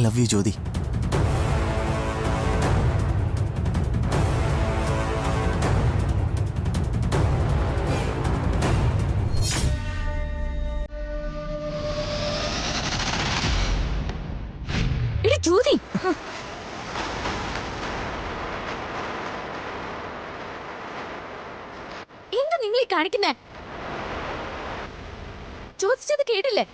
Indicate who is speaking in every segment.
Speaker 1: Love you ജ്യോതി.
Speaker 2: ജ്യോതി, എന്താ നിങ്ങൾ ഈ കാണിക്കുന്നേ? ചോദിച്ചത് കേട്ടില്ലേ?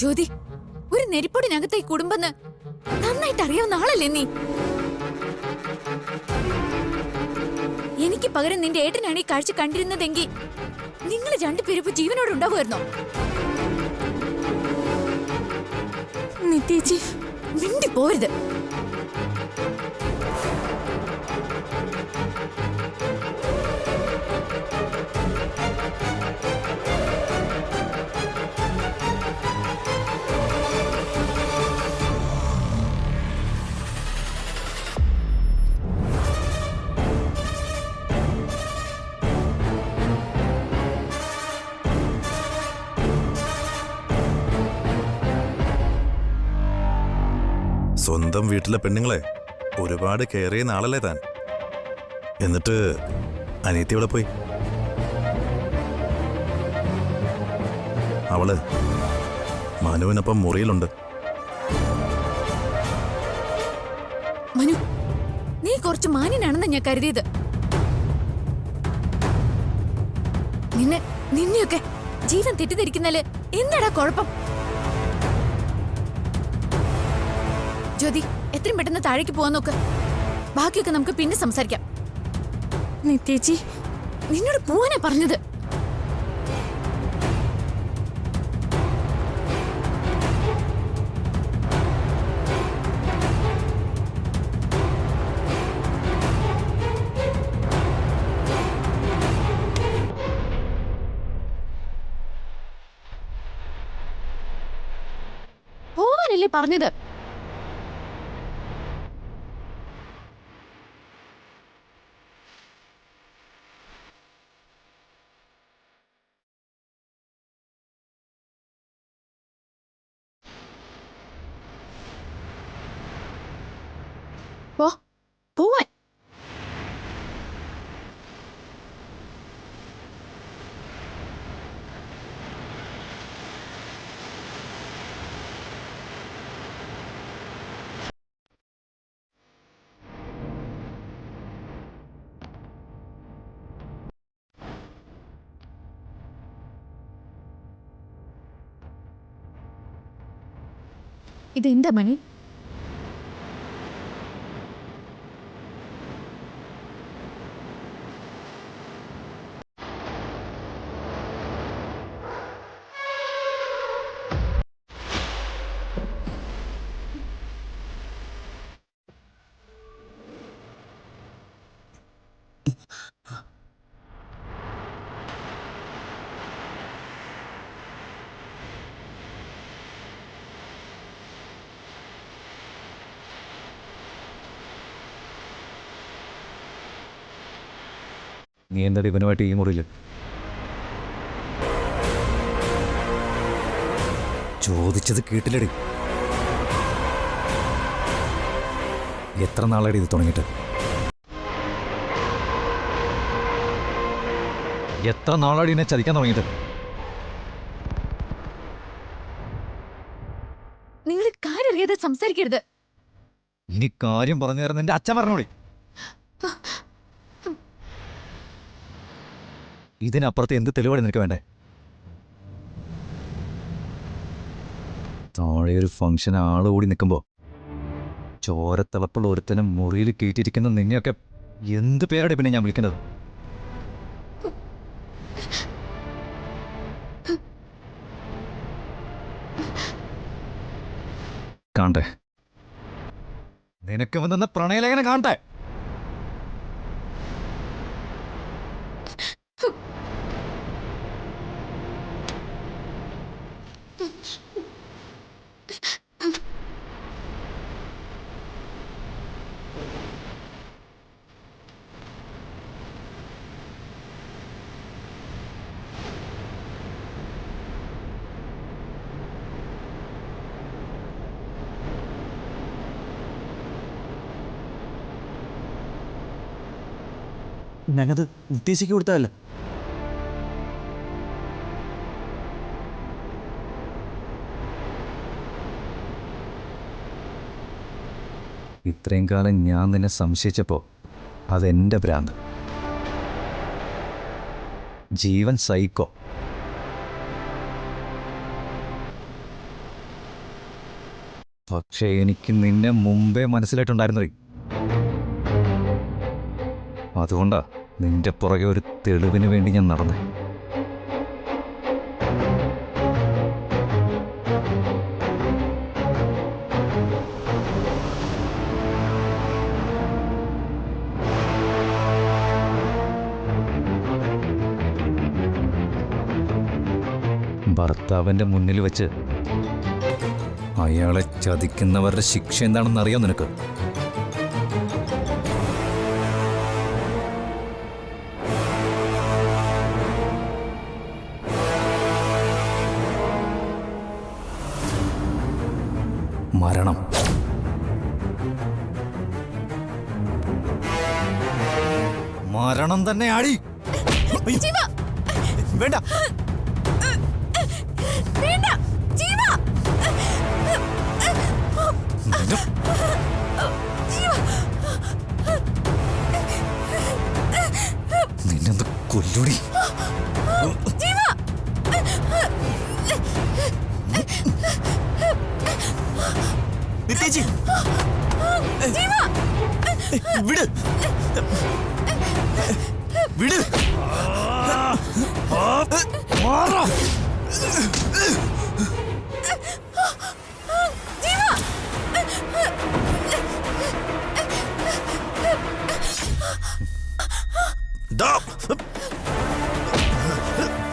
Speaker 2: ജ്യോതി, ഒരു നെരിപ്പൊടിനകത്തെ ഈ കുടുംബന്ന് നന്നായിട്ട് അറിയാവുന്ന ആളല്ലേ നീ? എനിക്ക് പകരം നിന്റെ ഏട്ടനാണ് ഈ കാഴ്ച കണ്ടിരുന്നതെങ്കിൽ നിങ്ങൾ രണ്ടുപേരും ജീവനോട് ഉണ്ടാവുമായിരുന്നോ? നിത്യേച്ചി, മിണ്ടി പോരുത്.
Speaker 3: സ്വന്തം വീട്ടിലെ പെണ്ണുങ്ങളെ ഒരുപാട് കെയർ ചെയ്യുന്ന ആളല്ലേ താൻ. എന്നിട്ട് അനിയത്തി ഇവിടെ പോയി. അവള് മനുവിനൊപ്പം മുറിയിലുണ്ട്.
Speaker 2: മനു, നീ കുറച്ച് മാന്യനാണെന്ന് ഞാൻ കരുതിയത്. നിന്നെയൊക്കെ ജീവൻ തെറ്റിദ്ധരിക്കുന്നതില് എന്താടാ കുഴപ്പം? ജ്യോതി, എത്രയും പെട്ടെന്ന് താഴേക്ക് പോവാൻ നോക്ക്. ബാക്കിയൊക്കെ നമുക്ക് പിന്നെ സംസാരിക്കാം. നിത്യേച്ചി, നിന്നോട് പോവാനാ പറഞ്ഞത്. പോവാനല്ലേ പറഞ്ഞത്? പോവാൻ ഇതെന്താ മണി?
Speaker 4: നീ എന്താ ഇവനുമായിട്ട് ഈ മുറിയിൽ? ചോദിച്ചത് കേട്ടില്ലടി. എത്ര നാളാടി ഇത് തുടങ്ങിയിട്ട്? എത്ര നാളാടി എന്നെ ചതിക്കാൻ തുടങ്ങിയിട്ട്?
Speaker 2: നിങ്ങൾ കാര്യം അറിയാതെ സംസാരിക്കരുത്.
Speaker 4: ഇനി കാര്യം പറഞ്ഞു തരുന്ന എന്റെ അച്ഛൻ പറഞ്ഞോളി. ഇതിനപ്പുറത്ത് എന്ത് തെളിവാണ് നിനക്ക് വേണ്ടേ? താഴെ ഒരു ഫംഗ്ഷൻ ആള് കൂടി നിൽക്കുമ്പോ ചോരത്തിളപ്പുള്ള ഒരുത്തനും മുറിയിൽ കയറ്റിയിരിക്കുന്ന നിന്നെയൊക്കെ എന്ത് പേരാണ് പിന്നെ ഞാൻ വിളിക്കുന്നത്? കാണട്ടെ, നിനക്ക് വന്ന പ്രണയലേഖനം കാണട്ടെ.
Speaker 1: ഞങ്ങത് നിത്യേശിക്ക് കൊടുത്തതല്ല.
Speaker 4: ഇത്രയും കാലം ഞാൻ നിന്നെ സംശയിച്ചപ്പോ അതെന്റെ ഭ്രാന്ത്. ജീവൻ സൈക്കോ. പക്ഷെ എനിക്ക് നിന്നെ മുമ്പേ മനസ്സിലായിട്ടുണ്ടായിരുന്നു. അതുകൊണ്ടാ നിന്റെ പുറകെ ഒരു തെളിവിന് വേണ്ടി ഞാൻ നടന്നേ. ഭർത്താവിന്റെ മുന്നിൽ വെച്ച് അയാളെ ചതിക്കുന്നവരുടെ ശിക്ഷ എന്താണെന്ന് അറിയാം നിനക്ക്? മരണം. മരണം തന്നെ ആടി.
Speaker 2: ജീവ,
Speaker 1: വേണ്ട,
Speaker 2: വേണ്ട, ജീവ,
Speaker 4: നിന്നെന്ത് കൊല്ലുടി.
Speaker 2: ജീവ,
Speaker 1: നിത്യേച്ചി
Speaker 2: ജീവ,
Speaker 1: വിട്, വിട്.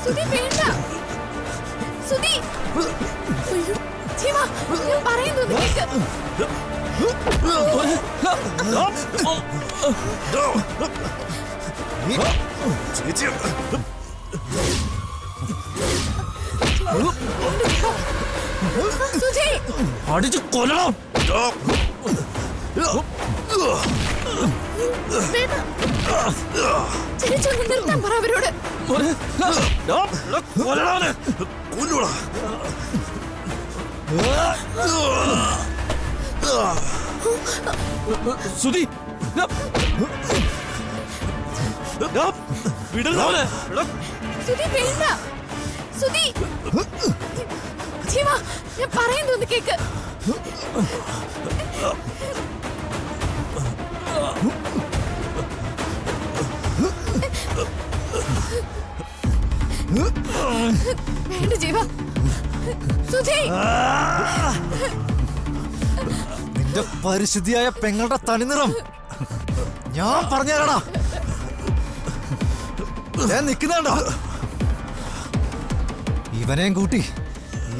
Speaker 2: സുധി, വേണ്ട, സുധി. അയ്യോ, ജീവ, ഞാൻ പറയുന്നത് കേൾക്ക്. സുധി,
Speaker 1: അടിച്ചു കൊല്ലണം.
Speaker 2: ചിരിച്ചൊന്ന് നിർത്താൻ പറ അവരോട്.
Speaker 1: സുധി,
Speaker 2: സുധി, വേണ്ട, സുധി. ജീവ, ഞാൻ പറയുന്നത് കേക്ക്. വേണ്ട ജീവ, സുധി.
Speaker 4: നിന്റെ പരിശുദ്ധിയായ പെങ്ങളുടെ തനിനിറം ഞാൻ പറഞ്ഞുതരണ. ഞാൻ നിൽക്കുന്നുണ്ടോ? ഇവനെയും കൂട്ടി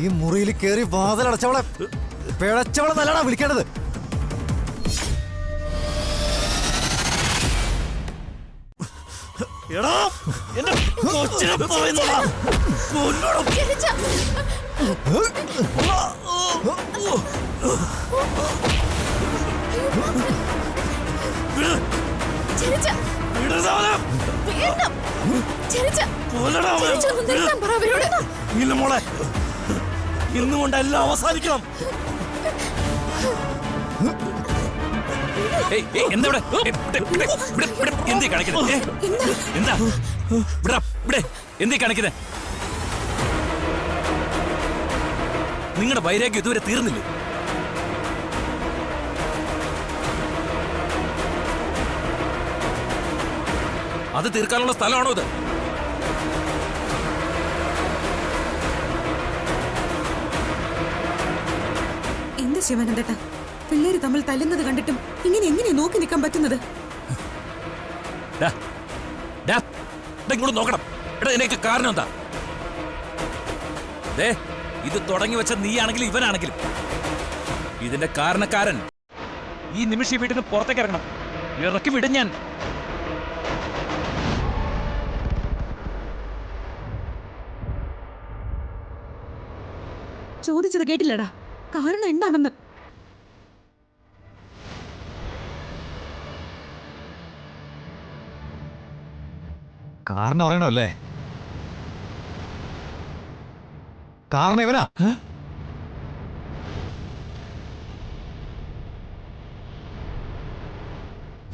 Speaker 4: ഈ മുറിയിൽ കയറി വാതിലടച്ചവളെ പിഴച്ചവളെ നല്ലടാ വിളിക്കേണ്ടത്.
Speaker 1: എടാ, എന്റെ കൊച്ചിനെ പറയുന്നതാ.
Speaker 2: ചിരിച്ച. ചിരിച്ച. വേണ്ട, ചിരിച്ച. ചിരിച്ചൊന്ന് നിർത്താൻ പറ അവരോട്.
Speaker 1: ഇല്ല മോളെ, ഇന്നുകൊണ്ട് എല്ലാം അവസാനിക്കണം. എന്താ എന്തേ കാണിക്കുന്നത്? എന്താ ഇവിടെ എന്തേ കാണിക്കുന്നത്? നിങ്ങളുടെ വൈരാഗ്യം ഇതുവരെ തീർന്നില്ലേ? അത് തീർക്കാനുള്ള സ്ഥലമാണോ ഇത്?
Speaker 5: എന്ത് ശിവനന്ദേട്ടാ, പിള്ളേര് തമ്മിൽ തല്ലുന്നത് കണ്ടിട്ടും ഇങ്ങനെ എങ്ങനെ നോക്കി നിൽക്കാൻ പറ്റുന്നത്?
Speaker 1: ഡാ, ഡാ, ദാ ഇങ്ങോട്ട് നോക്കണം. എടാ, ഇതിനൊക്കെ കാരണം എന്താ? ദേ, ഇത് തുടങ്ങി വെച്ച നീയാണെങ്കിലും ഇവനാണെങ്കിലും ഇതിന്റെ കാരണക്കാരൻ ഈ നിമിഷം ഈ വീട്ടിൽ നിന്ന് പുറത്തേക്ക് ഇറങ്ങണം. ഇറക്കി വിടും ഞാൻ.
Speaker 5: ചോദിച്ചത് കേട്ടില്ലടാ, കാരണം എന്താണെന്ന്.
Speaker 4: കാരണം പറയണല്ലേ? കാരണം ഇവനാ.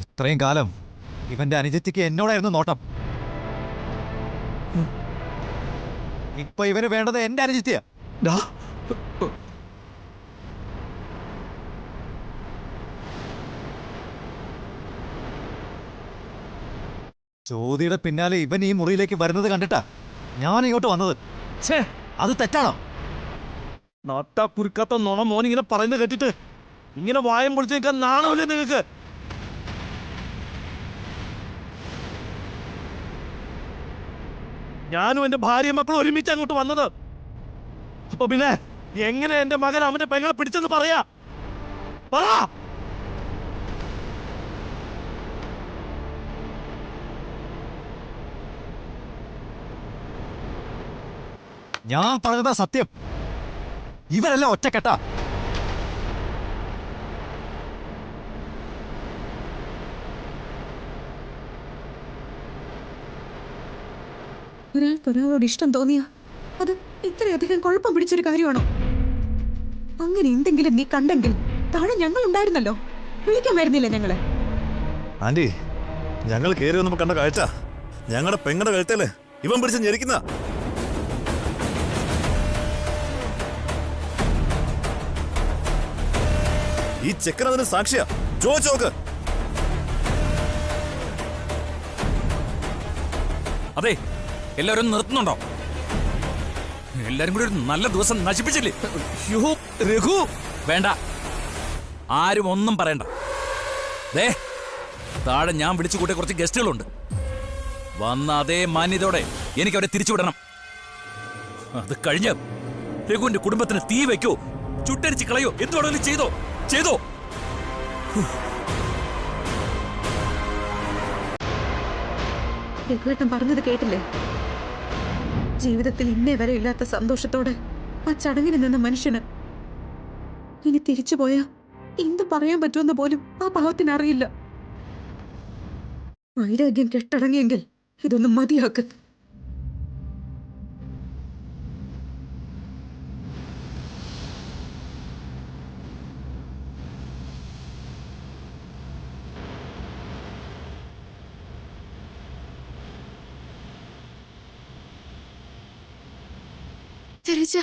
Speaker 4: ഇത്രയും കാലം ഇവന്റെ അനുജത്തിക്ക് എന്നോടായിരുന്നു നോട്ടം. ഇപ്പൊ ഇവന് വേണ്ടത് എന്റെ അനുജത്തിയാ. ചോദ്യയുടെ പിന്നാലെ ഇവൻ ഈ മുറിയിലേക്ക് വരുന്നത് കണ്ടിട്ടാ ഞാൻ ഇങ്ങോട്ട് വന്നത്. അത് തെറ്റാണോ?
Speaker 1: നാട്ടാ കുറുക്കാത്ത നോണ മോൻ ഇങ്ങനെ പറയുന്നത് കേട്ടിട്ട് ഇങ്ങനെ വായം പൊളിച്ച് നിൽക്കാൻ നാണമില്ലേ നിങ്ങൾക്ക്? ഞാനും എന്റെ ഭാര്യയും മക്കളും ഒരുമിച്ച് അങ്ങോട്ട് വന്നത്. അപ്പൊ പിന്നെ എങ്ങനെ എന്റെ മകൻ അവന്റെ പെങ്ങളെ പിടിച്ചെന്ന് പറയാ? പറ.
Speaker 4: ഞാൻ പറഞ്ഞതാ സത്യം. ഇവരെല്ലാം ഒറ്റക്കെട്ടാ.
Speaker 5: ഒരാൾക്കൊരാളോട് ഇഷ്ടം തോന്നിയ അത് ഇത്രയധികം കുഴപ്പം പിടിച്ചൊരു കാര്യമാണോ? അങ്ങനെ എന്തെങ്കിലും നീ കണ്ടെങ്കിൽ താഴെ ഞങ്ങൾ ഉണ്ടായിരുന്നല്ലോ, വിളിക്കാൻ വരുന്നില്ലേ ഞങ്ങളെ?
Speaker 3: ആന്റി, ഞങ്ങൾ കയറി വന്നപ്പോ കണ്ട കാഴ്ച ഞങ്ങളുടെ പെങ്ങളുടെ കഴുത്തല്ലേ ഇവൻ പിടിച്ച് ഞെരിക്കുന്ന. ഈ ചെക്കൻ അതിന് സാക്ഷിയാ. ചോദിച്ചോക്ക്.
Speaker 1: അതെ, എല്ലാവരും നിർത്തുന്നുണ്ടോ? എല്ലാരും കൂടി ഒരു നല്ല ദിവസം നശിപ്പിച്ചില്ലേ? രഘു, വേണ്ട, ആരും ഒന്നും പറയണ്ട. ദേ, താഴെ ഞാൻ വിളിച്ചു കൂട്ടിയ കുറച്ച് ഗസ്റ്റുകളുണ്ട്. വന്ന അതേ മാന്യതയോടെ എനിക്ക് അവരെ തിരിച്ചുവിടണം. അത് കഴിഞ്ഞ് രഘുവിന്റെ കുടുംബത്തിന് തീ വെക്കോ, ചുട്ടരിച്ച് കളയോ, എന്തുവേണമെങ്കിലും ചെയ്തോ ചെയ്തോ.
Speaker 5: രഘുവേട്ടൻ പറഞ്ഞത് കേട്ടില്ലേ? ജീവിതത്തിൽ ഇന്നേ വരെ ഇല്ലാത്ത സന്തോഷത്തോടെ ആ ചടങ്ങിന് നിന്ന മനുഷ്യന് ഇനി തിരിച്ചു പോയാ എന്ത് പറയാൻ പറ്റുമെന്ന് പോലും ആ പാവത്തിന് അറിയില്ല. വൈരാഗ്യം കെട്ടടങ്ങിയെങ്കിൽ ഇതൊന്നും മതിയാക്ക്.
Speaker 2: ചെറിച്ച,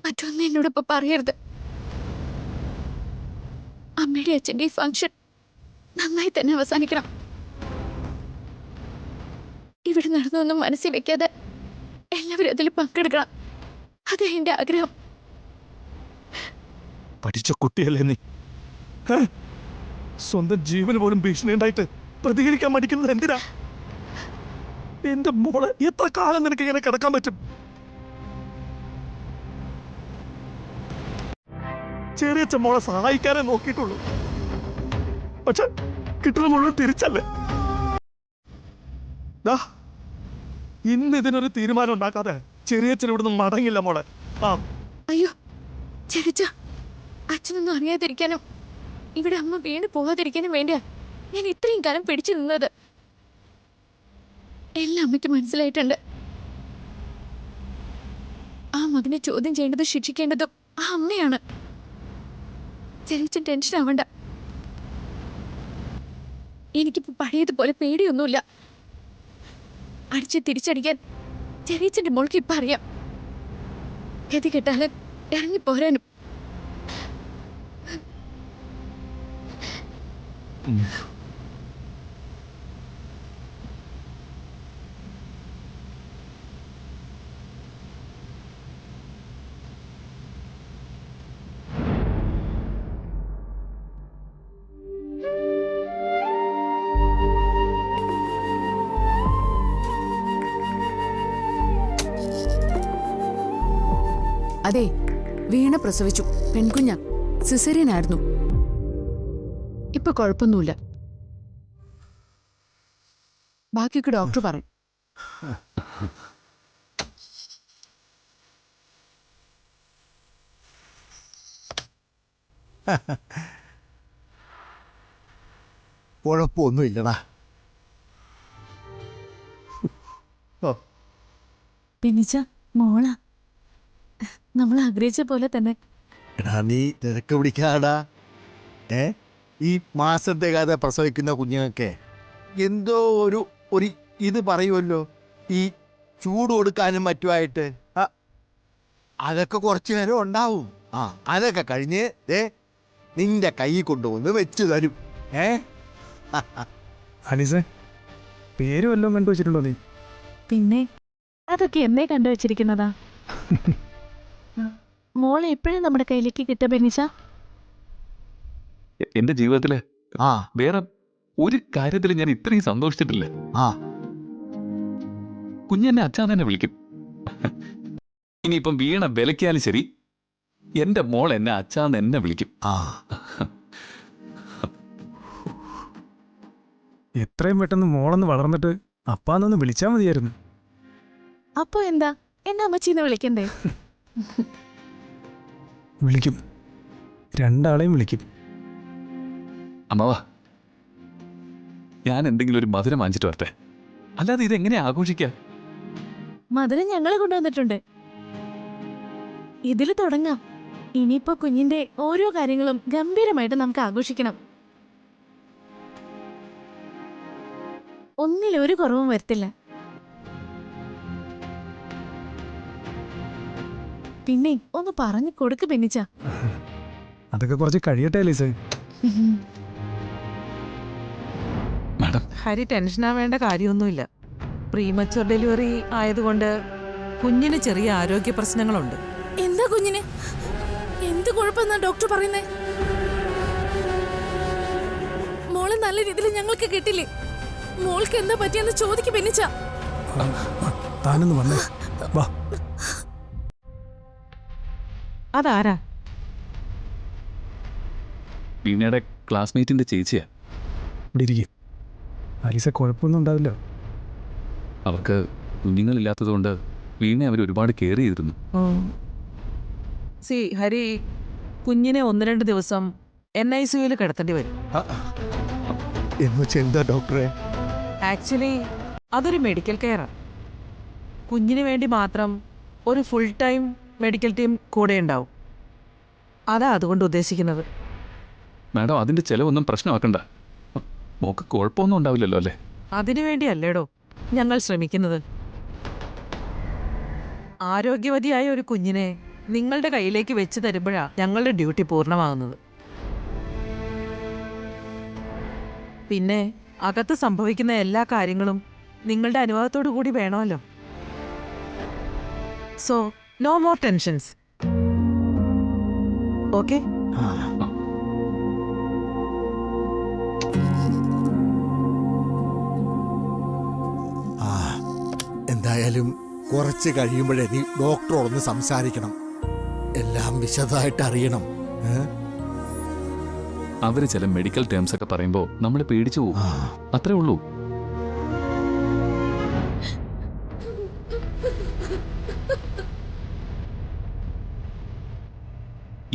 Speaker 2: മറ്റൊന്നും എന്നോടൊപ്പം പറയരുത്. അമ്മയുടെ അച്ഛൻ്റെ ഈ ഫംഗ്ഷൻ നന്നായി തന്നെ അവസാനിക്കണം. ഇവിടെ നടന്നൊന്നും മനസ്സിൽ വെക്കാതെ എല്ലാവരും അതിൽ പങ്കെടുക്കണം. അത് എന്റെ ആഗ്രഹം.
Speaker 1: പഠിച്ച കുട്ടിയല്ലേ നീ? സ്വന്തം ജീവന് പോലും ഭീഷണി ഉണ്ടായിട്ട് പ്രതികരിക്കാൻ മടിക്കുന്നത് എന്തിനാ? എന്റെ മോളെ എത്ര കാലം നിനക്ക് ഇങ്ങനെ കിടക്കാൻ പറ്റും? ചെറിയച്ഛ മോളെ സഹായിക്കാനേ നോക്കിയിട്ടുള്ളൂ. പക്ഷെ കിട്ടുന്ന മുഴുവൻ തിരിച്ചല്ലേ? ഇന്ന് ഇതിനൊരു തീരുമാനം ഉണ്ടാക്കാതെ ചെറിയച്ഛൻ ഇവിടുന്ന് മടങ്ങില്ല മോളെ.
Speaker 2: അയ്യോ ചെറിച്ച, അച്ഛനൊന്നും അറിയാതിരിക്കാനും ഇവിടെ അമ്മ വീണ് പോകാതിരിക്കാനും വേണ്ടിയാ ഞാൻ ഇത്രയും കാലം പിടിച്ചു നിന്നത്. എല്ലാം അമ്മയ്ക്ക് മനസ്സിലായിട്ടുണ്ട്. ആ മകനെ ചോദ്യം ചെയ്യേണ്ടത് ശിക്ഷിക്കേണ്ടതും ആ അമ്മയാണ്. ചെറിയ ടെൻഷൻ ആവണ്ട. എനിക്കിപ്പോ പഴയതുപോലെ പേടിയൊന്നുമില്ല. അടിച്ച് തിരിച്ചടിക്കാൻ ചെറിയച്ഛന്റെ മോൾക്ക് ഇപ്പൊ അറിയാം. ഗതി കെട്ടാല് ഇറങ്ങി പോരാനും.
Speaker 6: അതെ, വീണ പ്രസവിച്ചു. പെൺകുഞ്ഞ, സിസേറിയനായിരുന്നു. ഇപ്പൊ കുഴപ്പമൊന്നുമില്ല. ബാക്കിയൊക്കെ ഡോക്ടർ പറയും.
Speaker 7: കുഴപ്പമൊന്നുമില്ലടാ.
Speaker 5: പിന്നിച്ച മോളാ, നമ്മൾ ആഗ്രഹിച്ച പോലെ തന്നെ.
Speaker 7: എടാ നീ തിരക്ക് പിടിക്കാടാ. ഈ മാസത്തേക്കാതെ പ്രസവിക്കുന്ന കുഞ്ഞുങ്ങൾക്ക് എന്തോ ഒരു ഇത് പറയുമല്ലോ, ഈ ചൂട് കൊടുക്കാനും മറ്റുമായിട്ട്. അതൊക്കെ കുറച്ചു നേരം ഉണ്ടാവും. അതൊക്കെ കഴിഞ്ഞ് നിന്റെ കൈ കൊണ്ടുവന്ന് വെച്ച് തരും.
Speaker 4: അനീസേ, പേര് വല്ലതും കണ്ടുവച്ചിട്ടുണ്ടോ നീ?
Speaker 5: പിന്നെ അതൊക്കെ എന്നേ കണ്ടുവച്ചിരിക്കുന്നതാ. മോളെ എപ്പോഴും നമ്മുടെ കയ്യിലേക്ക് കിട്ടുക ബെന്നിച്ച.
Speaker 1: എന്റെ ജീവിതത്തില്
Speaker 7: ആ
Speaker 1: വേറെ ഒരു കാര്യത്തിൽ ഞാൻ ഇത്രയും സന്തോഷിച്ചിട്ടില്ല.
Speaker 7: ആ
Speaker 1: കുഞ്ഞെന്നെ അച്ഛാ തന്നെ വിളിക്കും. ഇനിയിപ്പം വീണ വിലക്കിയാലും ശരി, എന്റെ മോൾ എന്നെ അച്ഛാന്ന് എന്നെ വിളിക്കും.
Speaker 7: ആ
Speaker 4: എത്രയും പെട്ടെന്ന് മോളൊന്ന് വളർന്നിട്ട് അപ്പാന്നൊന്ന് വിളിച്ചാൽ മതിയായിരുന്നു.
Speaker 5: അപ്പൊ എന്താ എന്നെ അമ്മച്ചീന്ന് വിളിക്കണ്ടേ?
Speaker 4: വിളിക്കും, രണ്ടാളെയും വിളിക്കും.
Speaker 1: അമ്മാവാ, ഞാൻ എന്തെങ്കിലും ഒരു മധുരം വാങ്ങിച്ചിട്ട് വരട്ടെ. അല്ലാതെ ഇതെങ്ങനെയാ ആഘോഷിക്കുക?
Speaker 5: മധുരം ഞങ്ങൾ കൊണ്ടുവന്നിട്ടുണ്ട്. ഇതിൽ തുടങ്ങാം. ഇനിയിപ്പോ കുഞ്ഞിന്റെ ഓരോ കാര്യങ്ങളും ഗംഭീരമായിട്ട് നമുക്ക് ആഘോഷിക്കണം. ഒന്നിലൊരു കുറവും വരുത്തില്ല. പിന്നെ ഒന്ന് പറഞ്ഞു കൊടുക്ക് ബെന്നിച്ച.
Speaker 4: അതൊക്കെ കുറച്ച് കഴിയട്ടെ ലീസേ.
Speaker 1: മാഡം,
Speaker 8: ഹരി ടെൻഷനാവേണ്ട കാര്യമൊന്നുമില്ല. പ്രീമച്ചുവർ ഡെലിവറി ആയതുകൊണ്ട് കുഞ്ഞിന് ചെറിയ ആരോഗ്യ പ്രശ്നങ്ങളുണ്ട്.
Speaker 2: എന്താ കുഞ്ഞിന് എന്ത് കുഴപ്പമെന്നാ ഡോക്ടർ പറയുന്നേ? മോളെ നല്ല രീതിയിൽ ഞങ്ങൾക്ക് കിട്ടില്ലേ? മോൾക്ക് എന്താ പറ്റിയെന്ന് ചോദിക്ക് ബെന്നിച്ച.
Speaker 4: താനൊന്ന് വന്നേ, വാ.
Speaker 8: അതാരാ?
Speaker 1: വീണയുടെ ക്ലാസ്മേറ്റിന്റെ ചേച്ചിയാ.
Speaker 4: ഇവിടെ ഇരിക്കും. അലീസ, കുഴപ്പമൊന്നും ഉണ്ടാവില്ല.
Speaker 1: അവർക്ക് കുഞ്ഞുങ്ങളില്ലാത്തതുകൊണ്ട് വീണെ അവർ ഒരുപാട് കെയർ ചെയ്തിരുന്നു.
Speaker 8: ഹരി, കുഞ്ഞിനെ 1-2 ദിവസം NICUയിൽ കിടത്തേണ്ടി വരും.
Speaker 7: എന്ന് വെച്ചാൽ എന്താ ഡോക്ടറെ?
Speaker 8: ആക്ച്വലി അതൊരു മെഡിക്കൽ കെയറാണ്. കുഞ്ഞിന് വേണ്ടി മാത്രം ഒരു ഫുൾ ടൈം മെഡിക്കൽ ടീം കൂടെ ഉണ്ടാവും. അതാ അതുകൊണ്ട് ഉദ്ദേശിക്കുന്നത്.
Speaker 1: മാഡം, അതിന്റെ ചെലവൊന്നും പ്രശ്നമാക്കണ്ട. മോക്ക് കുഴപ്പമൊന്നും ഉണ്ടാവില്ലല്ലോ അല്ലേ?
Speaker 8: അതിനു വേണ്ടിയല്ലേടോ ഞങ്ങൾ ശ്രമിക്കുന്നത്. ആരോഗ്യവതിയായ ഒരു കുഞ്ഞിനെ നിങ്ങളുടെ കയ്യിലേക്ക് വെച്ച് തരുമ്പോഴാണ് ഞങ്ങളുടെ ഡ്യൂട്ടി പൂർണ്ണമാകുന്നത്. പിന്നെ അകത്ത് സംഭവിക്കുന്ന എല്ലാ കാര്യങ്ങളും നിങ്ങളുടെ അനുവാദത്തോടു കൂടി വേണമല്ലോ. So no more tensions. Okay?
Speaker 7: എന്തായാലും കുറച്ച് കഴിയുമ്പോഴേ നീ ഡോക്ടറോടൊന്ന് സംസാരിക്കണം. എല്ലാം വിശദമായിട്ട് അറിയണം.
Speaker 1: അവര് ചില മെഡിക്കൽ ടേംസ് ഒക്കെ പറയുമ്പോൾ നമ്മൾ പേടിച്ചു പോകും. അത്രേ ഉള്ളൂ.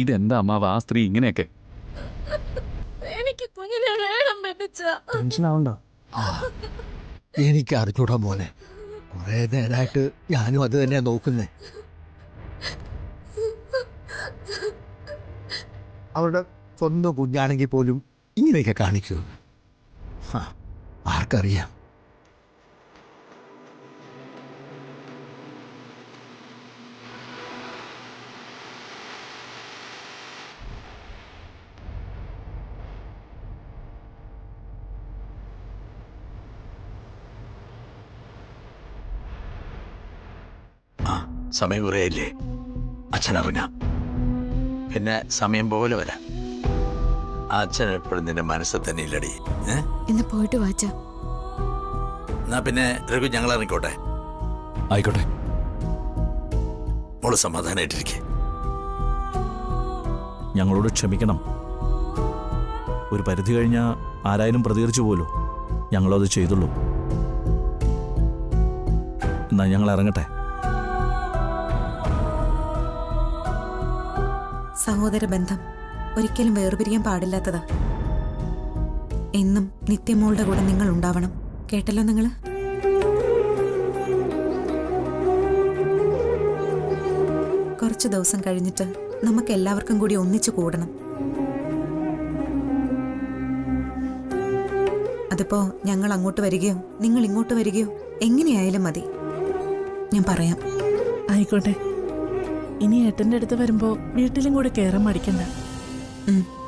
Speaker 1: ഇതെന്താ അമ്മാവ് ആ സ്ത്രീ ഇങ്ങനെയൊക്കെ?
Speaker 2: എനിക്ക് കുഞ്ഞിനെ വേണം ബെന്നിച്ച.
Speaker 4: ടെൻഷനാവണ്ട.
Speaker 7: എനിക്ക് അറിഞ്ഞൂടാ മോനെ. കുറേ നേരമായിട്ട് ഞാനും അത് തന്നെയാ നോക്കുന്നേ. അവരുടെ സ്വന്തം കുഞ്ഞാണെങ്കിൽ പോലും ഇങ്ങനെയൊക്കെ കാണിക്കൂ. ആർക്കറിയാം. സമയം കുറേയില്ലേ, അച്ഛൻ ഇറങ്ങാം. പിന്നെ സമയം പോലെ വരാം. അച്ഛൻ എപ്പോഴും നിന്റെ മനസ്സിൽ തന്നെ ഇല്ലടി.
Speaker 2: എന്ന് പോയിട്ട് വാച്ച.
Speaker 7: എന്നാ പിന്നെ രഘു, ഞങ്ങൾ ഇറങ്ങിക്കോട്ടെ.
Speaker 1: ആയിക്കോട്ടെ.
Speaker 7: മോള് സമാധാനായിട്ടിരിക്കെ.
Speaker 1: ഞങ്ങളോട് ക്ഷമിക്കണം. ഒരു പരിധി കഴിഞ്ഞാൽ ആരായാലും പ്രതികരിച്ചു പോലോ. ഞങ്ങളത് ചെയ്തുള്ളൂ. എന്നാ ഞങ്ങൾ ഇറങ്ങട്ടെ.
Speaker 5: സഹോദര ബന്ധം ഒരിക്കലും വേർപിരിയാൻ പാടില്ലാത്തതാ. എന്നും നിത്യമോളുടെ കൂടെ നിങ്ങൾ ഉണ്ടാവണം. കേട്ടല്ലോ നിങ്ങള്? കുറച്ചു ദിവസം കഴിഞ്ഞിട്ട് നമുക്ക് എല്ലാവർക്കും കൂടി ഒന്നിച്ചു കൂടണം. അതിപ്പോ ഞങ്ങൾ അങ്ങോട്ട് വരികയോ നിങ്ങൾ ഇങ്ങോട്ട് വരികയോ എങ്ങനെയായാലും മതി. ഞാൻ പറയാം.
Speaker 9: ആയിക്കോട്ടെ. ഇനി ഏട്ടന്റെ അടുത്ത് വരുമ്പോ വീട്ടിലും കൂടെ കേറാൻ മടിക്കണ്ട.
Speaker 5: ഉം.